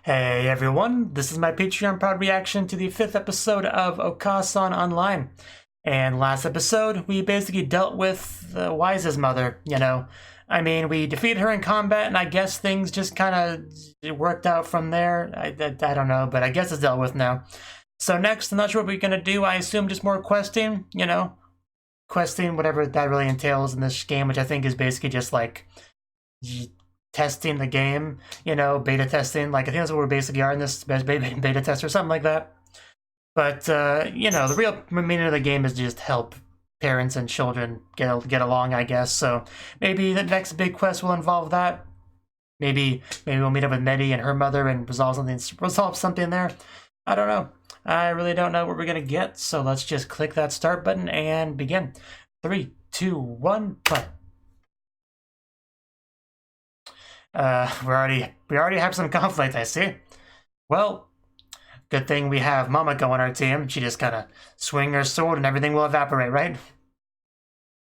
Hey everyone, this is my Patreon proud reaction to the 5th episode of Okaa-san Online. And last episode, we basically dealt with Wise's mother, you know. I mean, we defeated her in combat, and I guess things just kind of worked out from there. I don't know, but I guess it's dealt with now. So next, I'm not sure what we're going to do. I assume just more questing, you know. Questing, whatever that really entails in this game, which I think is basically just like testing the game, you know, beta testing. Like, I think that's what we basically are in this beta test or something like that. But, you know, the real meaning of the game is just help parents and children get along, I guess. So maybe the next big quest will involve that. Maybe we'll meet up with Medi and her mother and resolve something there. I don't know. I really don't know what we're gonna get. So let's just click that start button and begin. 3, 2, 1, play. We already have some conflict, I see. Well, good thing we have Mamako on our team. She just gotta swing her sword and everything will evaporate, right?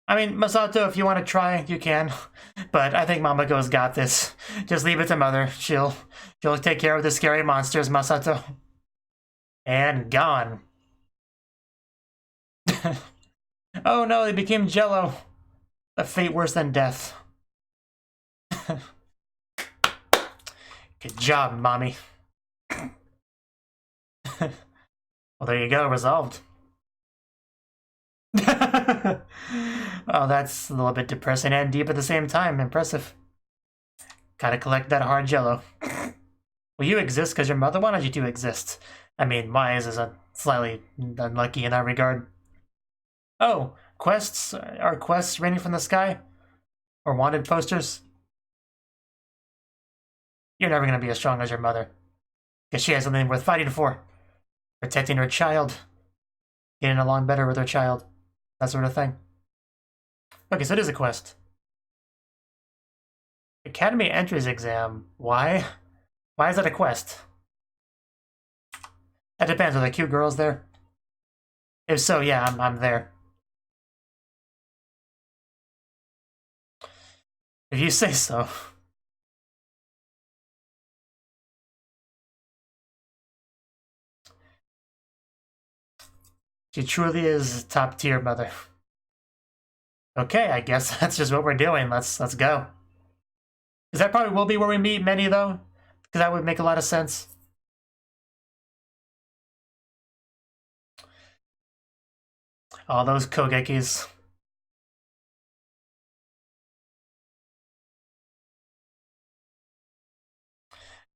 I mean, Masato, if you want to try, you can. But I think Mamako's got this. Just leave it to Mother. She'll take care of the scary monsters, Masato. And gone. Oh no, they became Jello. A fate worse than death. Good job, Mommy. Well, there you go, resolved. Oh, that's a little bit depressing and deep at the same time. Impressive. Gotta collect that hard Jello. Well, you exist because your mother wanted you to exist. I mean, Wise is slightly unlucky in that regard. Oh, quests? Are quests raining from the sky? Or wanted posters? You're never going to be as strong as your mother. Because she has something worth fighting for. Protecting her child. Getting along better with her child. That sort of thing. Okay, so it is a quest. Academy Entrance Exam. Why? Why is that a quest? That depends. Are there cute girls there? If so, yeah, I'm there. If you say so. She truly is top tier, mother. Okay, I guess that's just what we're doing. Let's go. Because that probably will be where we meet many, though. Because that would make a lot of sense. All those Kogekis.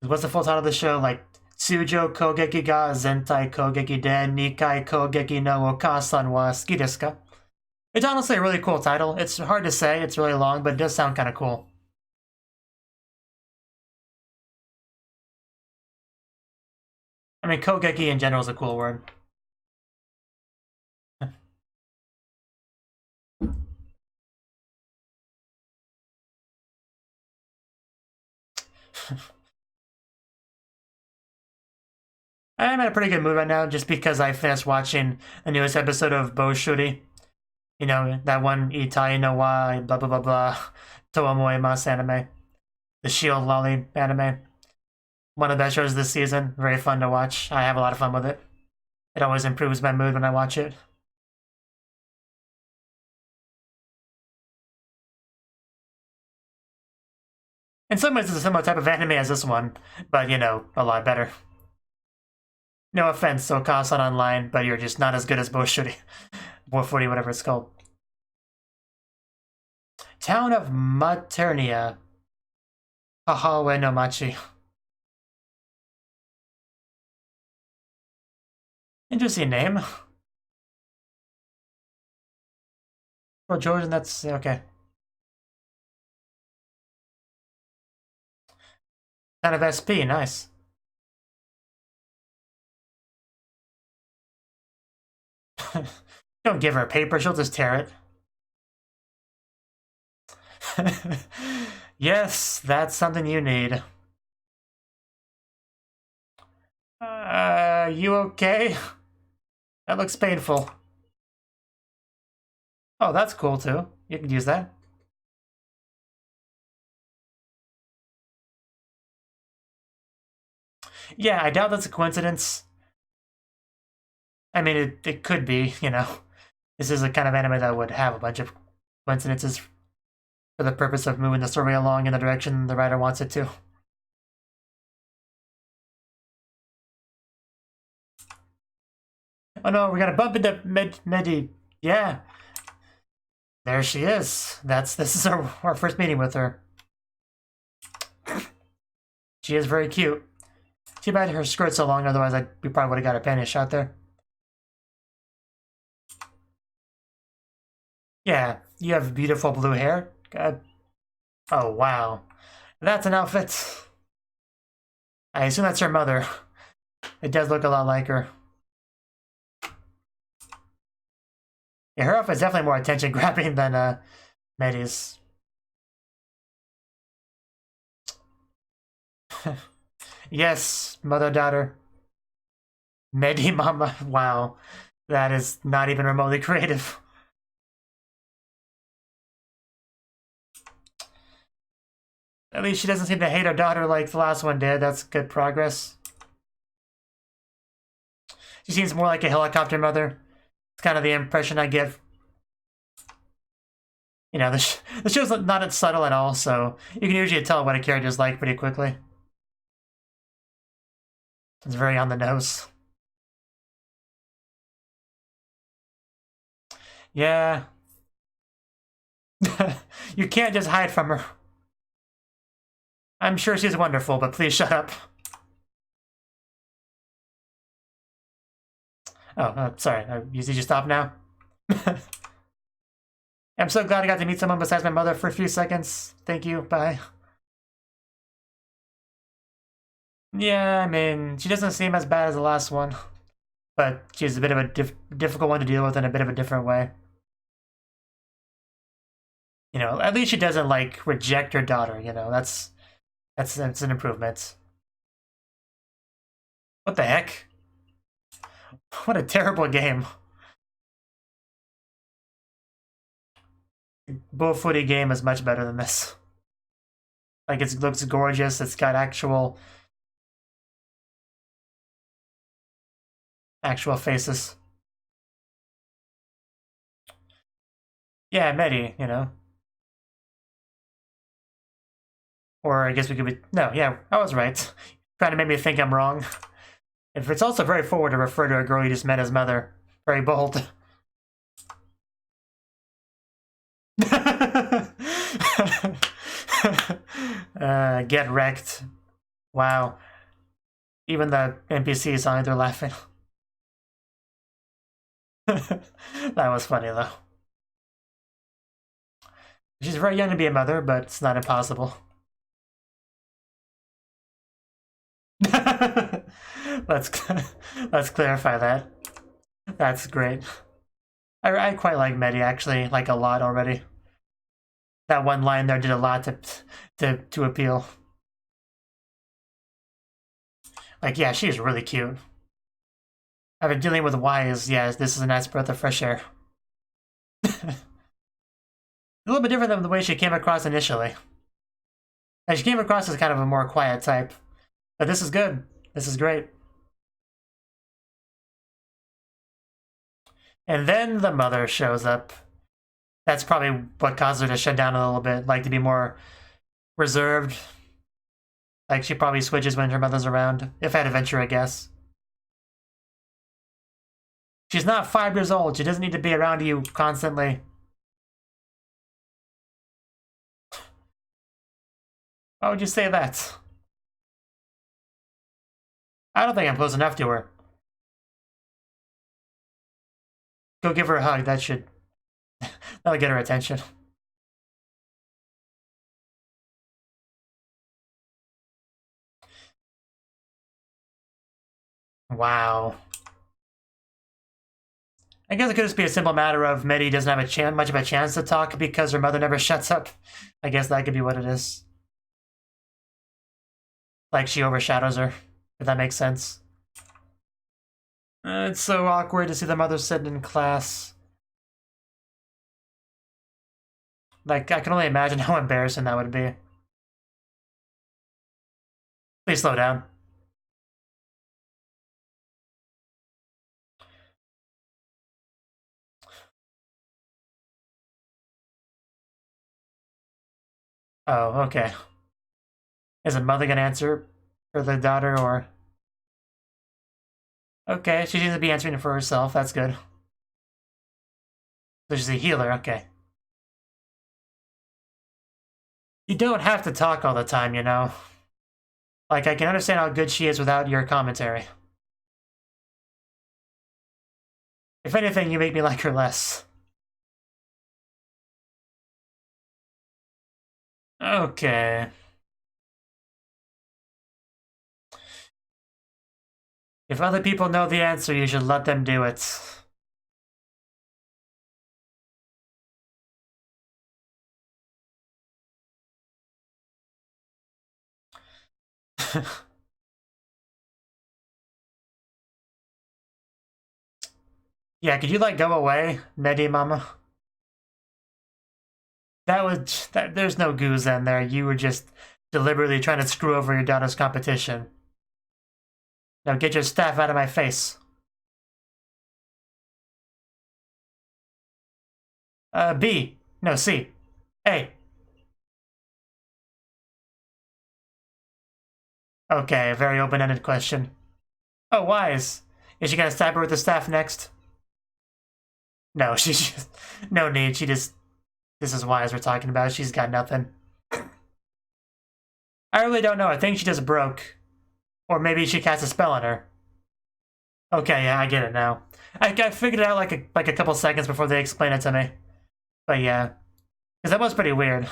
What's the full title of the show? Like, Tsujo Kogeki ga Zentai Kogeki den Nikai Kogeki no Okaa-san wa suki desu ka? It's honestly a really cool title. It's hard to say, it's really long, but it does sound kind of cool. I mean, Kogeki in general is a cool word. I'm in a pretty good mood right now just because I finished watching the newest episode of Boshuri. You know, that one Itai no wa blah blah blah blah Towamoemasu anime. The Shield Lolly anime. One of the best shows this season. Very fun to watch. I have a lot of fun with it. It always improves my mood when I watch it. In some ways, it's a similar type of anime as this one, but, you know, a lot better. No offense, Okaa-san Online, but you're just not as good as Boshuri. 440, whatever it's called. Town of Maternia. Hahawe no Machi. Interesting name. For Georgian, that's okay. Town of SP, nice. Don't give her a paper, she'll just tear it. Yes, that's something you need. You okay? That looks painful. Oh, that's cool too. You can use that. Yeah, I doubt that's a coincidence. I mean, it could be, you know. This is a kind of anime that would have a bunch of coincidences for the purpose of moving the story along in the direction the writer wants it to. Oh no, we're gonna bump into Medi. Yeah. There she is. This is our first meeting with her. She is very cute. Too bad her skirt's so long, otherwise we probably would have got a panty shot there. Yeah, you have beautiful blue hair. God. Oh, wow. That's an outfit. I assume that's her mother. It does look a lot like her. Yeah, her outfit's definitely more attention-grabbing than Medi's. Yes, mother-daughter. Medi Mama. Wow. That is not even remotely creative. At least she doesn't seem to hate her daughter like the last one did. That's good progress. She seems more like a helicopter mother. It's kind of the impression I get. You know, the show's not as subtle at all, so you can usually tell what a character's like pretty quickly. It's very on the nose. Yeah. You can't just hide from her. I'm sure she's wonderful, but please shut up. Oh, sorry. Did you stop now? I'm so glad I got to meet someone besides my mother for a few seconds. Thank you. Bye. Yeah, I mean, she doesn't seem as bad as the last one. But she's a bit of a difficult one to deal with in a bit of a different way. You know, at least she doesn't, like, reject her daughter, you know. That's an improvement. What the heck? What a terrible game. Bullfooty game is much better than this. Like, it looks gorgeous, it's got actual faces. Yeah, Medi, you know. Or I guess we could be... No, yeah, I was right. Trying to make me think I'm wrong. If it's also very forward to refer to a girl you just met as mother. Very bold. Get wrecked. Wow. Even the NPCs on it, they're laughing. That was funny, though. She's very young to be a mother, but it's not impossible. let's clarify that. That's great. I quite like Medi, actually, like a lot already. That one line there did a lot to appeal. Like, yeah, she's really cute. I've been dealing with Y's. Yeah, this is a nice breath of fresh air. A little bit different than the way she came across initially. And she came across as kind of a more quiet type. But this is good. This is great. And then the mother shows up. That's probably what caused her to shut down a little bit, like to be more reserved. Like she probably switches when her mother's around, if at adventure, I guess. She's not 5 years old. She doesn't need to be around you constantly. Why would you say that? I don't think I'm close enough to her. Go give her a hug. That'll get her attention. Wow. I guess it could just be a simple matter of Medi doesn't have much of a chance to talk because her mother never shuts up. I guess that could be what it is. Like she overshadows her, if that makes sense. It's so awkward to see the mother sitting in class. Like, I can only imagine how embarrassing that would be. Please slow down. Oh, okay. Is a mother gonna answer for the daughter, or... Okay, she seems to be answering for herself. That's good. So she's a healer, okay. You don't have to talk all the time, you know? Like, I can understand how good she is without your commentary. If anything, you make me like her less. Okay. If other people know the answer, you should let them do it. Yeah, could you, like, go away, Medi Mama? There's no goose in there. You were just deliberately trying to screw over your daughter's competition. Now get your staff out of my face. B. No, C. A. Okay, a very open-ended question. Oh, wise. Is she gonna stab her with the staff next? No, she just... No need, she just... This is wise we're talking about. She's got nothing. I really don't know. I think she just broke. Or maybe she cast a spell on her. Okay, yeah, I get it now. I figured it out like a couple seconds before they explained it to me. But yeah. Because that was pretty weird.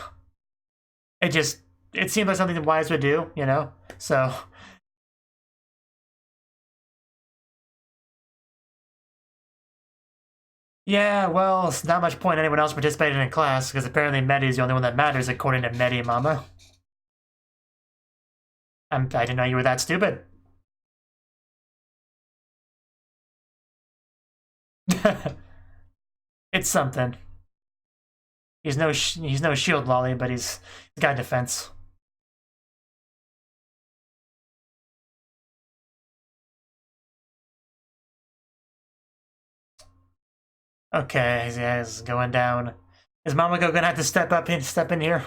It seemed like something that Wise would do, you know? So... Yeah, well, it's not much point anyone else participating in class, because apparently Medi is the only one that matters, according to Medi Mama. I didn't know you were that stupid. It's something. He's no shield lolly, but he's got defense. Okay, yeah, he's going down. Is Mamako gonna have to step in here?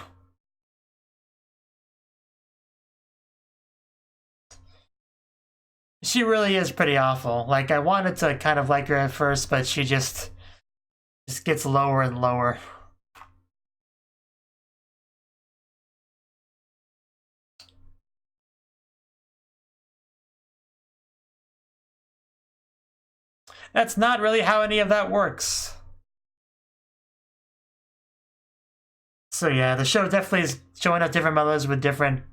She really is pretty awful. Like, I wanted to kind of like her at first, but she just gets lower and lower. That's not really how any of that works. So yeah, the show definitely is showing us different mothers with different,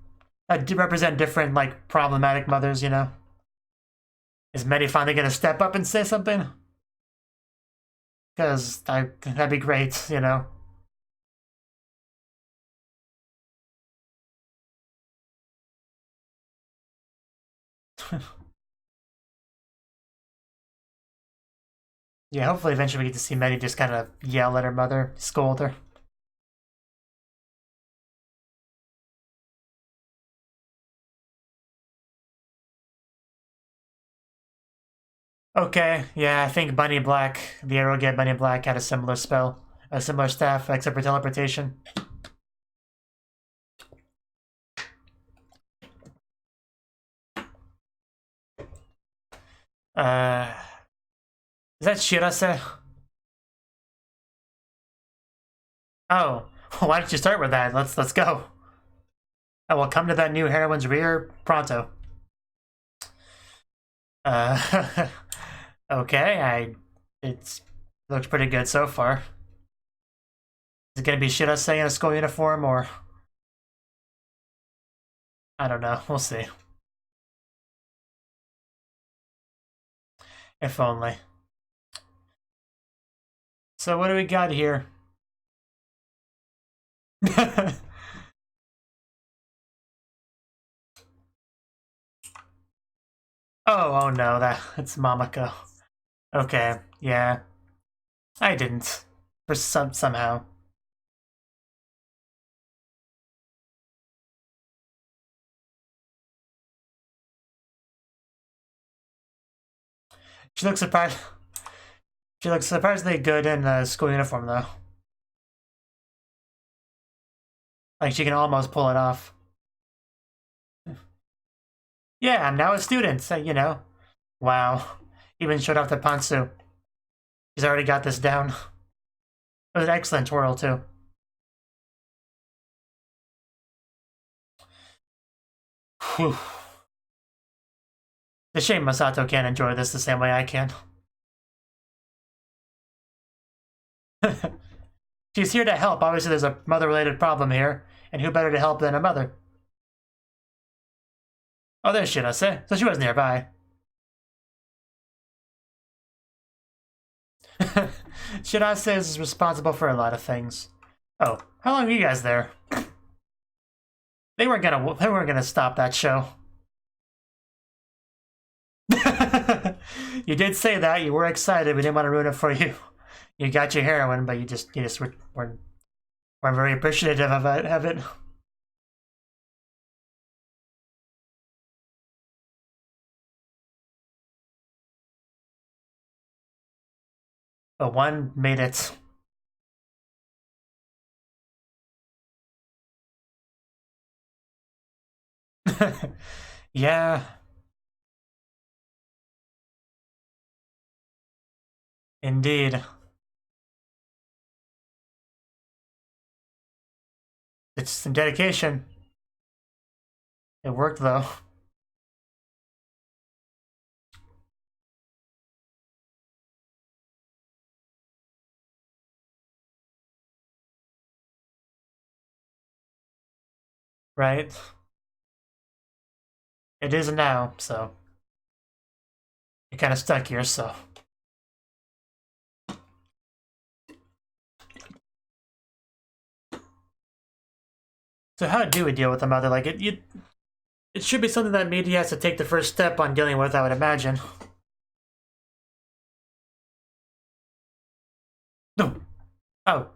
represent different, like, problematic mothers, you know? Is Medi finally gonna step up and say something? Because that'd be great, you know? Yeah, hopefully eventually we get to see Medi just kind of yell at her mother, scold her. Okay, yeah, I think Bunny Black, the Arrowhead Bunny Black, had a similar spell, a similar staff, except for teleportation. Is that Shirase? Oh, why don't you start with that? Let's go. I will come to that new heroine's rear pronto. Okay, it looks pretty good so far. Is it gonna be Shirase in a school uniform, or... I don't know, we'll see. If only. So what do we got here? Oh no, that's Mamako. Okay, yeah. I didn't. For somehow. She looks surprised. She looks surprisingly good in a school uniform, though. Like she can almost pull it off. Yeah, I'm now a student, so, you know. Wow. Even showed off the pantsu. She's already got this down. It was an excellent twirl, too. Whew. It's a shame Masato can't enjoy this the same way I can. She's here to help. Obviously, there's a mother-related problem here, and who better to help than a mother? Oh, there's Shirase. So she was nearby. Shirase is responsible for a lot of things. Oh, how long were you guys there? They weren't gonna stop that show. You did say that. You were excited. We didn't want to ruin it for you. You got your heroin, but you just weren't very appreciative of it. But one made it. Yeah. Indeed. It's some dedication. It worked, though. Right? It is now, so. You're kind of stuck here, so. So how do we deal with the mother? Like, it should be something that media has to take the first step on dealing with, I would imagine. No. Oh.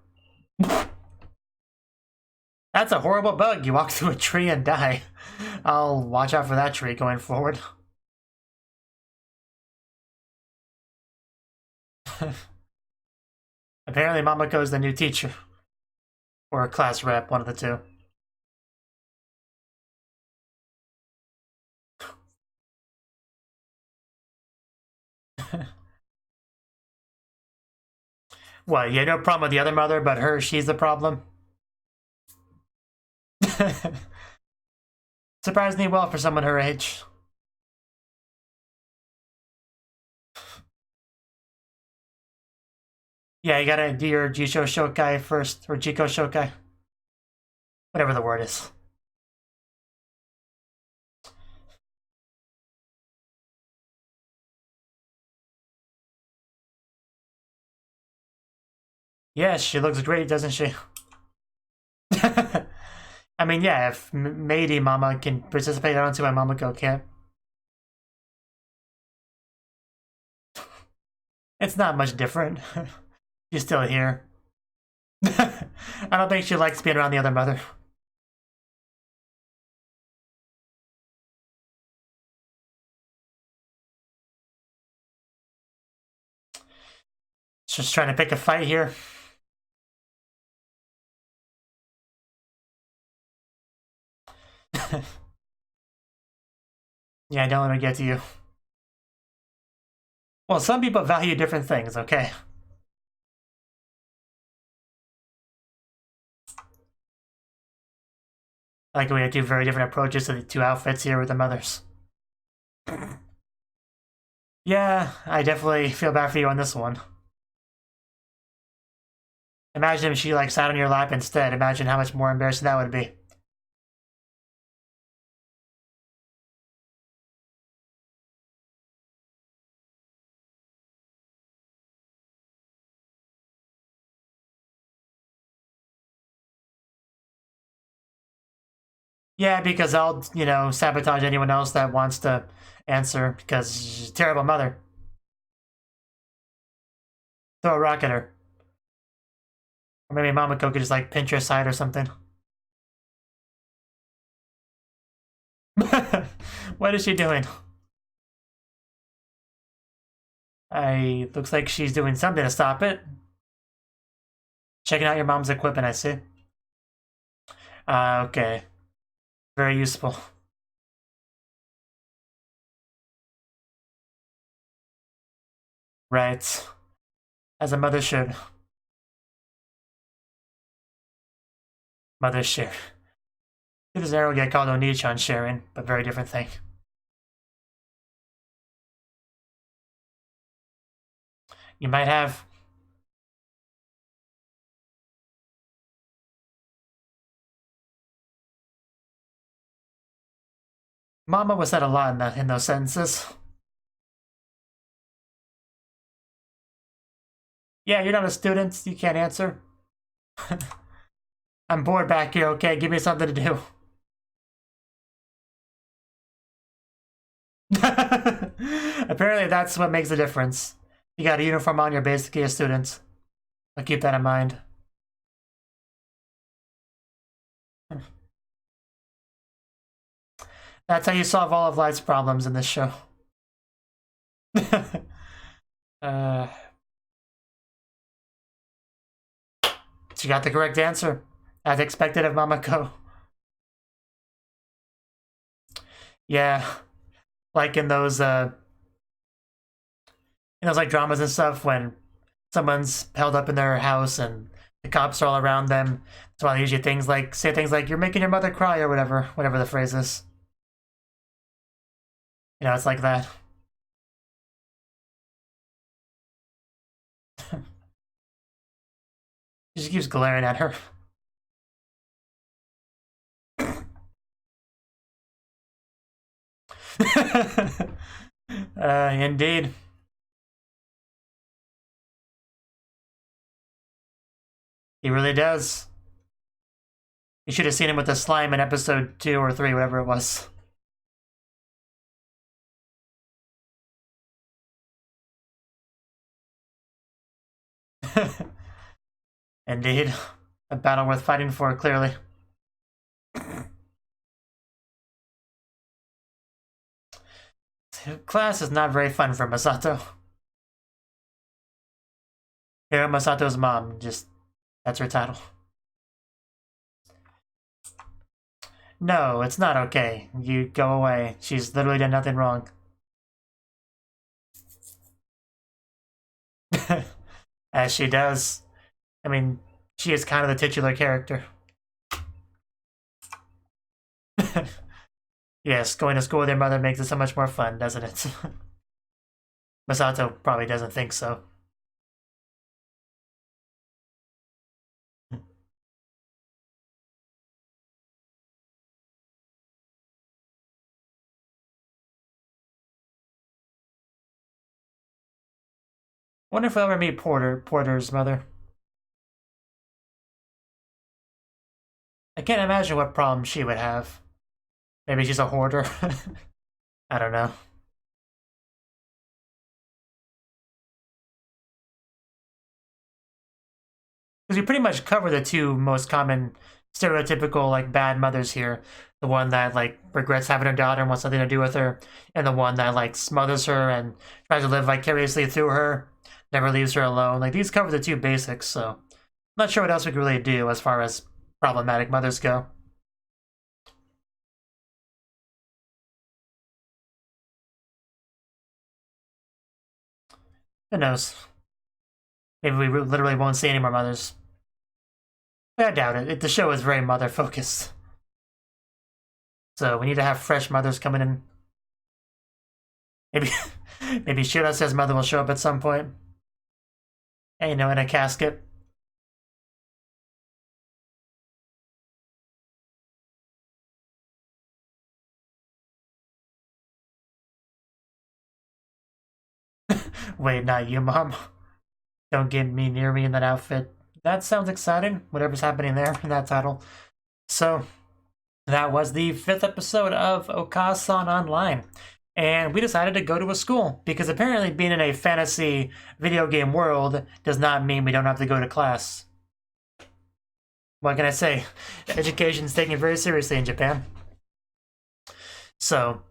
That's a horrible bug. You walk through a tree and die. I'll watch out for that tree going forward. Apparently Mamoko's the new teacher. Or a class rep, one of the two. What, you had no problem with the other mother, but she's the problem? Surprisingly well for someone her age. Yeah, you gotta do your Jisho Shokai first, or Jiko Shokai. Whatever the word is. Yes, she looks great, doesn't she? I mean, yeah, if Meidi Mama can participate, I don't see why Mamako can't. It's not much different. She's still here. I don't think she likes being around the other mother. Just trying to pick a fight here. Yeah, don't let me get to you. Well, some people value different things, okay? Like we have two very different approaches to the two outfits here with the mothers. Yeah, I definitely feel bad for you on this one. Imagine if she like sat on your lap instead. Imagine how much more embarrassing that would be. Yeah, because I'll, sabotage anyone else that wants to answer because she's a terrible mother. Throw a rock at her. Or maybe Mamako could just like pinch her side or something. What is she doing? Looks like she's doing something to stop it. Checking out your mom's equipment, I see. Okay. Very useful. Right. As a mother should. Mother share. This arrow get called Oni-chan sharing, but very different thing. You might have. Mama was said a lot in those sentences. Yeah, you're not a student. You can't answer. I'm bored back here, okay? Give me something to do. Apparently that's what makes a difference. You got a uniform on, you're basically a student. I'll keep that in mind. That's how you solve all of life's problems in this show. She got the correct answer, as expected of Mamako. Yeah, like in those like dramas and stuff when someone's held up in their house and the cops are all around them. That's why they usually say things like "You're making your mother cry" or whatever the phrase is. You know, it's like that. She just keeps glaring at her. Indeed. He really does. You should have seen him with the slime in episode 2 or 3, whatever it was. Indeed. A battle worth fighting for, clearly. Class is not very fun for Masato. Yeah, Masato's mom, that's her title. No, it's not okay. You go away. She's literally done nothing wrong. As she does. I mean, she is kind of the titular character. Yes, going to school with your mother makes it so much more fun, doesn't it? Masato probably doesn't think so. Wonder if we'll ever meet Porter's mother. I can't imagine what problems she would have. Maybe she's a hoarder. I don't know. Because we pretty much cover the two most common stereotypical like bad mothers here. The one that like regrets having her daughter and wants nothing to do with her, and the one that like smothers her and tries to live vicariously through her, never leaves her alone. Like these cover the two basics, so I'm not sure what else we could really do as far as problematic mothers go. Who knows? Maybe we literally won't see any more mothers. But I doubt it. The show is very mother-focused. So we need to have fresh mothers coming in. Maybe Shirase's mother will show up at some point. And, you know, in a casket. Wait, not you, Mom. Don't get me near me in that outfit. That sounds exciting, whatever's happening there in that title. So, that was the 5th episode of Okaa-san Online. And we decided to go to a school, because apparently being in a fantasy video game world does not mean we don't have to go to class. What can I say? Education's taken very seriously in Japan. So,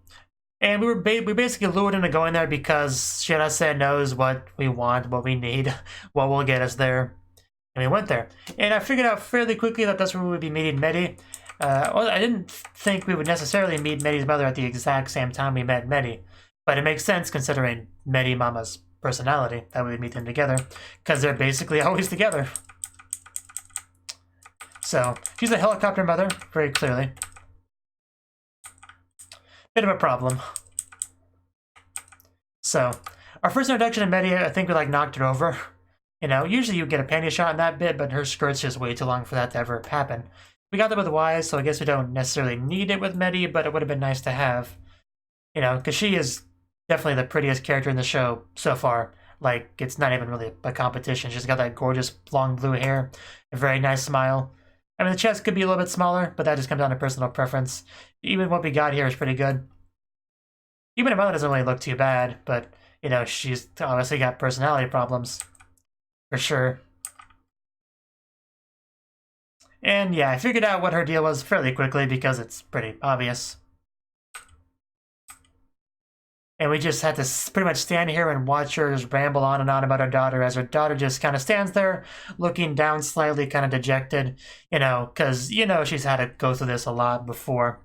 and we basically lured into going there because Shirase knows what we want, what we need, what will get us there. And we went there. And I figured out fairly quickly that that's where we would be meeting Medi. Well, I didn't think we would necessarily meet Medi's mother at the exact same time we met Medi, but it makes sense considering Medi Mama's personality that we would meet them together, because they're basically always together. So, she's a helicopter mother, very clearly. Bit of a problem. So, our first introduction to Medi, I think we like knocked it over. You know, usually you get a panty shot in that bit, but her skirt's just way too long for that to ever happen. We got that with Wise, so I guess we don't necessarily need it with Medi, but it would have been nice to have. You know, because she is definitely the prettiest character in the show so far. Like, it's not even really a competition. She's got that gorgeous long blue hair, a very nice smile. I mean, the chest could be a little bit smaller, but that just comes down to personal preference. Even what we got here is pretty good. Even her mother doesn't really look too bad, but, you know, she's obviously got personality problems. For sure. And yeah, I figured out what her deal was fairly quickly because it's pretty obvious. And we just had to pretty much stand here and watch her just ramble on and on about her daughter as her daughter just kind of stands there looking down slightly, kind of dejected, you know, because, you know, she's had to go through this a lot before.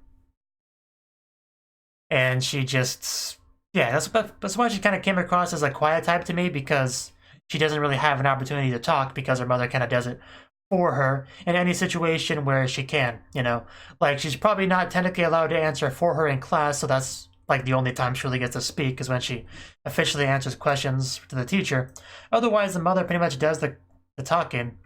And she just, yeah, that's why she kind of came across as a quiet type to me, because she doesn't really have an opportunity to talk because her mother kind of does it for her in any situation where she can, you know. Like, she's probably not technically allowed to answer for her in class, so that's like the only time she really gets to speak is when she officially answers questions to the teacher. Otherwise, the mother pretty much does the talking.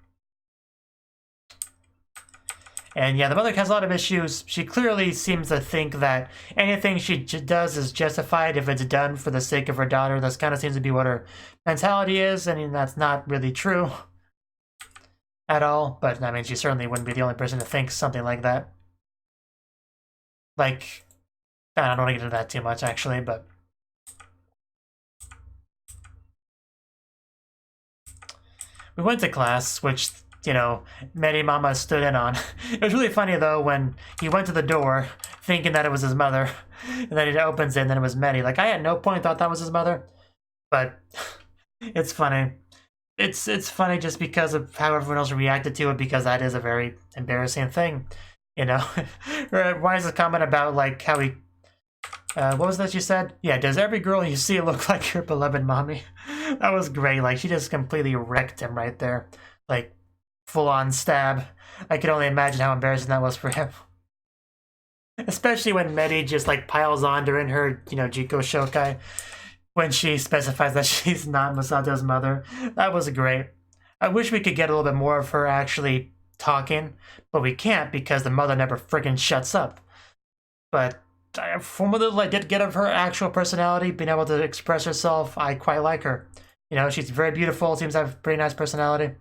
And yeah, the mother has a lot of issues. She clearly seems to think that anything she does is justified if it's done for the sake of her daughter. That kind of seems to be what her mentality is. I mean, that's not really true at all. But I mean, she certainly wouldn't be the only person to think something like that. Like, I don't want to get into that too much, actually, but we went to class, which, you know, Medi Mama stood in on. It was really funny, though, when he went to the door thinking that it was his mother, and then it opens it, and then it was Medi. Like, I at no point thought that was his mother, but it's funny. It's funny just because of how everyone else reacted to it, because that is a very embarrassing thing, you know? Why is the comment about, like, how he... what was that you said? Yeah, does every girl you see look like your beloved mommy? That was great. Like, she just completely wrecked him right there. Like, full-on stab. I can only imagine how embarrassing that was for him. Especially when Medi just, like, piles on during her, you know, Jiko Shokai. When she specifies that she's not Masato's mother. That was great. I wish we could get a little bit more of her actually talking, but we can't because the mother never friggin' shuts up. But from what little I did get of her actual personality, being able to express herself, I quite like her. You know, she's very beautiful, seems to have a pretty nice personality.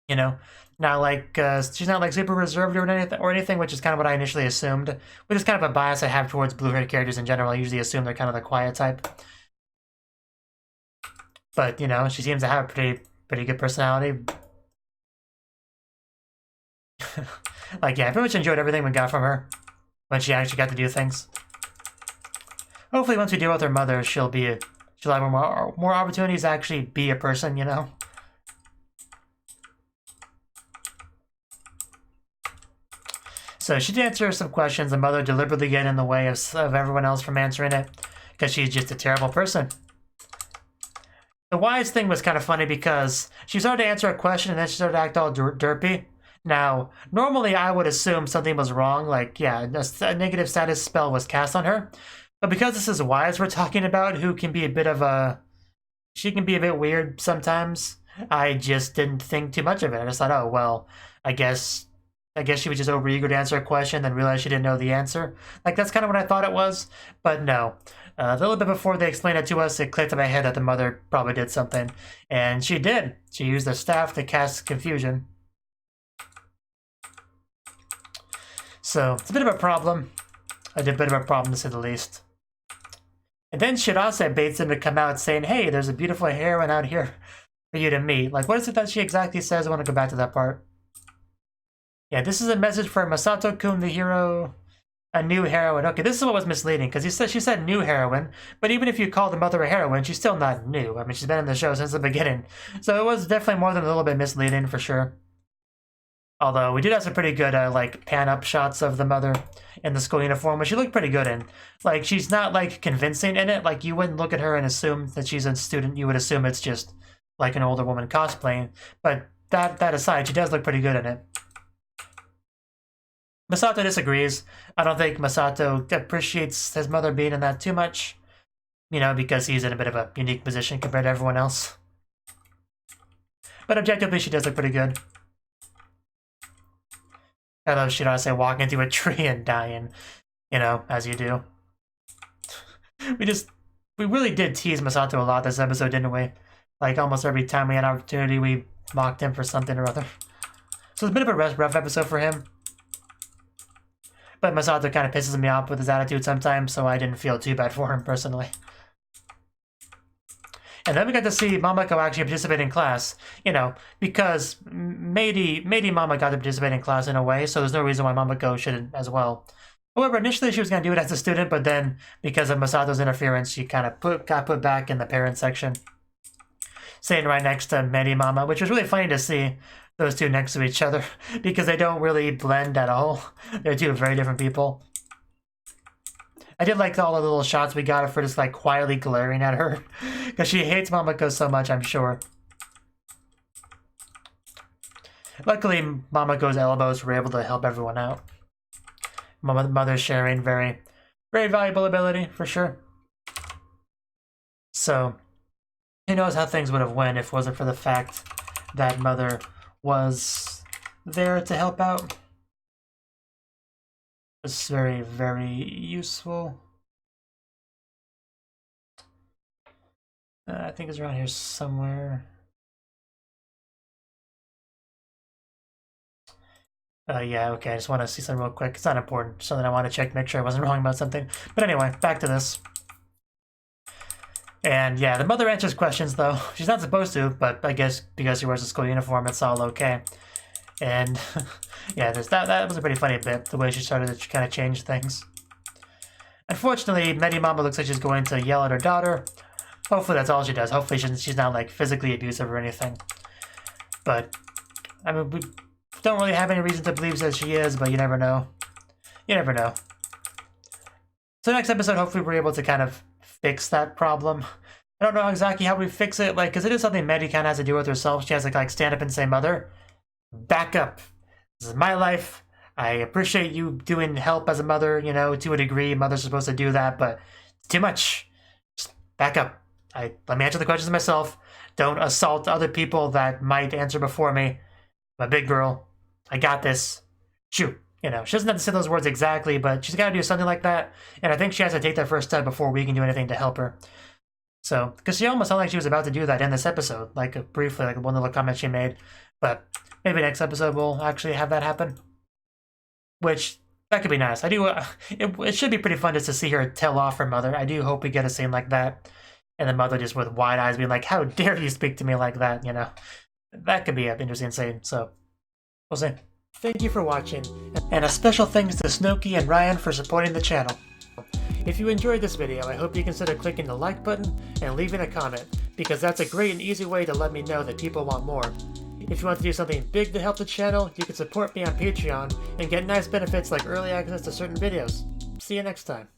You know, not like, she's not like super reserved or anything, which is kind of what I initially assumed, which is kind of a bias I have towards blue-haired characters in general. I usually assume they're kind of the quiet type. But, you know, she seems to have a pretty good personality. Like, yeah, I pretty much enjoyed everything we got from her when she actually got to do things. Hopefully once we deal with her mother, she'll have more opportunities to actually be a person, you know? So she did answer some questions. The mother deliberately get in the way of everyone else from answering it, because she's just a terrible person. The Wise thing was kind of funny because she started to answer a question and then she started to act all derpy. Now, normally I would assume something was wrong, like, yeah, a negative status spell was cast on her. But because this is Wise we're talking about, who can be a bit of a... She can be a bit weird sometimes. I just didn't think too much of it. I just thought, oh, well, I guess she was just overeager to answer a question, then realized she didn't know the answer. Like, that's kind of what I thought it was. But no. A little bit before they explained it to us, it clicked in my head that the mother probably did something. And she did. She used the staff to cast confusion. So, it's a bit of a problem. A bit of a problem, to say the least. And then Shirase baits him to come out saying, hey, there's a beautiful heroine out here for you to meet. Like, what is it that she exactly says? I want to go back to that part. Yeah, this is a message for Masato-kun, the hero, a new heroine. Okay, this is what was misleading, because she said new heroine, but even if you call the mother a heroine, she's still not new. I mean, she's been in the show since the beginning. So it was definitely more than a little bit misleading, for sure. Although we did have some pretty good like pan-up shots of the mother in the school uniform, which she looked pretty good in. Like, she's not like convincing in it. Like, you wouldn't look at her and assume that she's a student. You would assume it's just like an older woman cosplaying. But that aside, she does look pretty good in it. Masato disagrees. I don't think Masato appreciates his mother being in that too much. You know, because he's in a bit of a unique position compared to everyone else. But objectively, she does look pretty good. I love Shirase walking through a tree and dying, you know, as you do. We really did tease Masato a lot this episode, didn't we? Like, almost every time we had an opportunity, we mocked him for something or other. So it's a bit of a rough episode for him. But Masato kind of pisses me off with his attitude sometimes, so I didn't feel too bad for him, personally. And then we got to see Mamako actually participate in class, you know, because Meidi Mama got to participate in class in a way, so there's no reason why Mamako shouldn't as well. However, initially she was going to do it as a student, but then, because of Masato's interference, she kind of got put back in the parent section. Sitting right next to Meidi Mama, which was really funny to see those two next to each other, because they don't really blend at all. They're two very different people. I did like all the little shots we got of her just like quietly glaring at her, because she hates Mamako so much, I'm sure. Luckily, Mamako's elbows were able to help everyone out. Mother's sharing very, very valuable ability, for sure. So, who knows how things would have went if it wasn't for the fact that Mother was there to help out. It's very, very useful. I think it's around here somewhere. Yeah, okay, I just want to see something real quick. It's not important, something I want to check, make sure I wasn't wrong about something. But anyway, back to this. And yeah, the mother answers questions, though. She's not supposed to, but I guess because she wears a school uniform, it's all okay. And yeah, that was a pretty funny bit, the way she started to kind of change things. Unfortunately, Meidi Mama looks like she's going to yell at her daughter. Hopefully that's all she does. Hopefully she's not like physically abusive or anything. But, I mean, we don't really have any reason to believe that she is, but you never know. You never know. So next episode, hopefully we're able to kind of fix that problem. I don't know exactly how we fix it, like, because it is something Meidi kind of has to do with herself. She has to like stand up and say, "Mother, back up. This is my life. I appreciate you doing help as a mother, you know, to a degree. Mother's supposed to do that, but it's too much. Just back up. Let me answer the questions myself. Don't assault other people that might answer before me. I'm a big girl. I got this. Shoot." You know, she doesn't have to say those words exactly, but she's got to do something like that. And I think she has to take that first step before we can do anything to help her. So, because she almost sounded like she was about to do that in this episode, like briefly, like one little comment she made. But maybe next episode we'll actually have that happen. Which, that could be nice. I do, it should be pretty fun just to see her tell off her mother. I do hope we get a scene like that. And the mother just with wide eyes being like, "How dare you speak to me like that," you know. That could be an interesting scene, so we'll see. Thank you for watching, and a special thanks to Cnouki and Ryan for supporting the channel. If you enjoyed this video, I hope you consider clicking the like button and leaving a comment, because that's a great and easy way to let me know that people want more. If you want to do something big to help the channel, you can support me on Patreon and get nice benefits like early access to certain videos. See you next time.